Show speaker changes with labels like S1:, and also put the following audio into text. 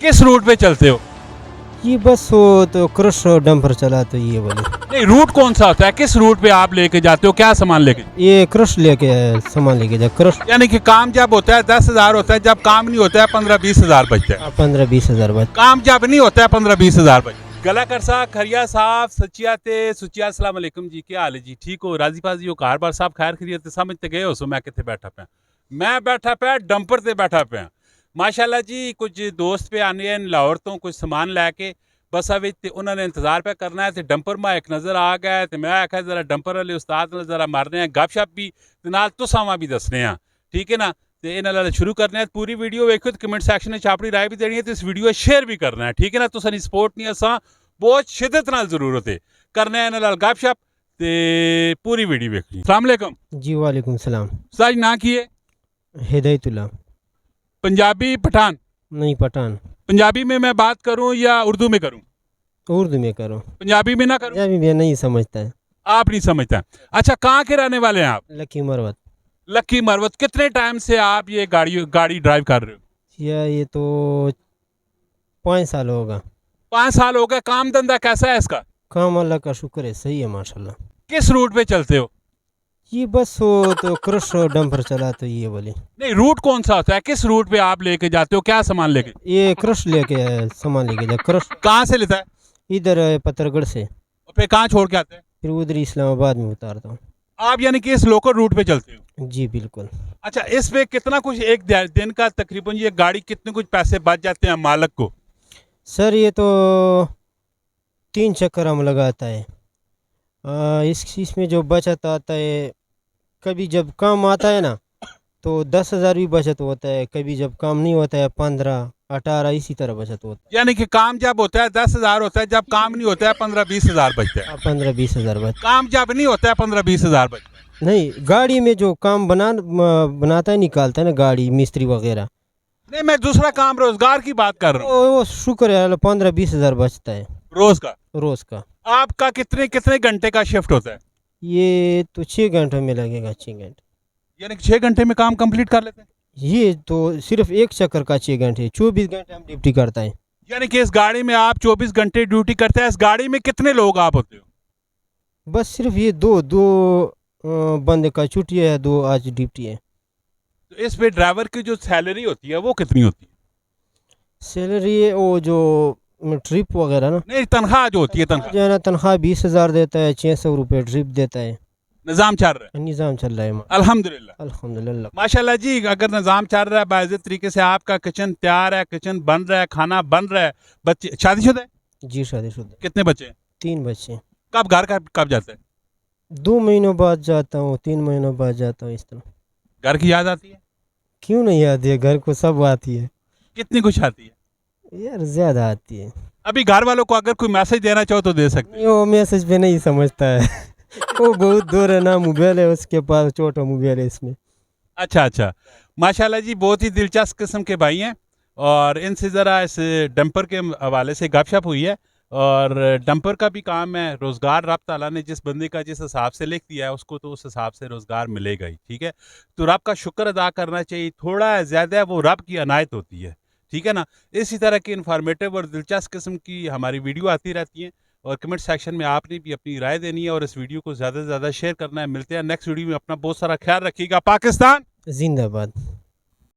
S1: किस रूट पे चलते हो?
S2: ये बस वो तो क्रश डंपर चला तो ये वाले
S1: नहीं, रूट कौन सा होता है? किस रूट पे आप लेके जाते हो? क्या सामान लेके?
S2: ये क्रश लेके सामान लेके जा क्रश
S1: यानी कि काम जब होता है 10,000 होता है, जब काम नहीं होता है 15-20 हज़ार बचते हैं।
S2: 15-20 हज़ार बाद
S1: काम जब नहीं होता है 15-20 हज़ार बचते हैं। गला करसा खरिया साहब सचिया ते सुचिया अस्सलाम वालेकुम जी, क्या हाल है जी? ठीक हो? राजी फाजी हो? कार बार साहब खैर खरीद समझते गए हो? सो मैं कितने बैठा पे? मैं बैठा पे डंपर ते बैठा पे माशाल्लाह जी। कुछ दोस्त पे आने हैं लाहौर तो कुछ सामान लैके बस अब उन्होंने इंतजार पे करना है तो डंपर में एक नज़र आ गया तो मैं आख्या जरा डंपर वाले उस्ताद ने जरा मारने हैं गप शप भी ते नाल तुसां भी दसने हैं, ठीक है ना। तो इन्होंने शुरू करने हैं। पूरी वीडियो वेखो तो कमेंट सैक्शन में अपनी राय भी देनी है तो इस वीडियो शेयर भी करना है, ठीक है ना। तुसां सपोर्ट नहीं असा बहुत शिद्दत नाल जरूरत है करना है इन्होंने गप शप ते पूरी वीडियो वेखनी। अस्सलाम वालेकुम
S2: जी वालेकुम सलाम।
S1: साज ना किए
S2: हिदायतुल्लाह।
S1: पंजाबी पठान?
S2: नहीं पठान।
S1: पंजाबी में मैं बात करूं या उर्दू में करूं?
S2: उर्दू में करो।
S1: पंजाबी में ना करूं?
S2: पंजाबी में नहीं समझता है।
S1: आप नहीं समझता। अच्छा, कहाँ के रहने वाले हैं आप?
S2: लकी मरवत।
S1: लक्की मरवत। कितने टाइम से आप ये गाड़ी ड्राइव कर रहे हो?
S2: ये तो 5 साल होगा।
S1: 5 साल हो गए। काम धंधा कैसा है इसका?
S2: काम अल्लाह का शुक्र है, सही है माशाल्लाह।
S1: किस रूट पे चलते हो?
S2: ये बस वो तो क्रश डंपर चला तो ये वाले
S1: नहीं, रूट कौन सा होता है? किस रूट पे आप लेके जाते हो? क्या सामान लेके?
S2: ये क्रश लेके सामान लेके जा क्रश
S1: कहाँ से लेता है?
S2: इधर पत्थरगढ़ से,
S1: और फिर कहाँ छोड़ के आते हैं?
S2: फिर उधर इस्लामाबाद में उतारता हूँ।
S1: आप यानी कि इस लोकल रूट पे चलते हो?
S2: जी बिल्कुल।
S1: अच्छा, इस पे कितना कुछ एक दिन का तकरीबन ये गाड़ी कितने कुछ पैसे बच जाते हैं मालक को?
S2: सर ये तो 3 चक्कर हम लगाता है। इसमें जो बचत आता है, कभी जब काम आता है ना तो 10,000 भी बचत होता है, कभी जब काम नहीं होता है 15-18 इसी तरह बचत होता
S1: यानी कि काम जब होता है 10,000 होता है, जब काम नहीं होता है 15-20 हज़ार बचते हैं।
S2: है। 15-20 हज़ार बचत
S1: काम जब नहीं होता है 15-20 हज़ार बचते हैं।
S2: नहीं, गाड़ी में जो काम बनाता है निकालता है ना गाड़ी मिस्त्री वगैरह,
S1: नहीं, मैं दूसरा काम रोजगार की बात कर रहा हूँ।
S2: वो शुक्र है 15-20 हज़ार बचता है
S1: रोज का?
S2: रोज़ का।
S1: आपका कितने कितने घंटे का शिफ्ट होता है?
S2: ये तो 6 घंटे में लगेगा, 6 घंटे।
S1: यानी कि 6 घंटे में काम कंप्लीट कर लेते हैं?
S2: ये तो सिर्फ एक चक्कर का 6 घंटे, 24 घंटे हम ड्यूटी करता है।
S1: यानी कि इस गाड़ी में आप 24 घंटे ड्यूटी करते हैं। इस गाड़ी में कितने लोग आप होते हो?
S2: बस सिर्फ ये दो दो बंदे का छुट्टी है, 2 आज ड्यूटी है।
S1: तो इस पे ड्राइवर की जो सैलरी होती है वो कितनी होती है?
S2: सैलरी वो जो ट्रिप वगैरह ना,
S1: नहीं, तनख्वाह जो होती है, तनख्वाह
S2: जो है ना, तनख्वाह 20,000 देता है, 600 रुपये ट्रिप देता है।
S1: निज़ाम चल रहा है?
S2: निज़ाम चल रहा है
S1: अल्हम्दुलिल्लाह।
S2: अल्हम्दुलिल्लाह।
S1: माशाल्लाह जी। अगर निज़ाम चल रहा है बाइज़्ज़त तरीके से, आपका किचन तैयार है, किचन बन रहा है, खाना बन रहा है, बच्चे शादीशुदा है?
S2: जी शादीशुदा।
S1: कितने बच्चे हैं?
S2: 3 बच्चे।
S1: कब घर का कब जाते हैं?
S2: 2 महीनों बाद जाता हूँ, 3 महीनों बाद जाता हूँ, इस तरह।
S1: घर की याद आती है?
S2: क्यों नहीं आती है, घर को सब आती है
S1: कितनी कुछ आती है?
S2: यार, ज़्यादा आती है।
S1: अभी घर वालों को अगर कोई मैसेज देना चाहो तो दे सकते हैं।
S2: वो मैसेज पे नहीं समझता है वो बहुत दूर है ना, मोबाइल है उसके पास, छोटा मोबाइल है इसमें।
S1: अच्छा अच्छा, माशाल्लाह जी। बहुत ही दिलचस्प किस्म के भाई हैं और इनसे ज़रा इस डंपर के हवाले से गपशप हुई है। और डंपर का भी काम है, रोज़गार रब ताला ने जिस बंदे का जिस हिसाब से लिख दिया है उसको तो उस हिसाब से रोज़गार मिलेगा ही, ठीक है। तो रब का शुक्र अदा करना चाहिए। थोड़ा ज़्यादा वो रब की अनायत होती है, ठीक है ना। इसी तरह की इन्फॉर्मेटिव और दिलचस्प किस्म की हमारी वीडियो आती रहती हैं और कमेंट सेक्शन में आपने भी अपनी राय देनी है और इस वीडियो को ज़्यादा से ज़्यादा शेयर करना है। मिलते हैं नेक्स्ट वीडियो में। अपना बहुत सारा ख्याल रखिएगा। पाकिस्तान
S2: जिंदाबाद।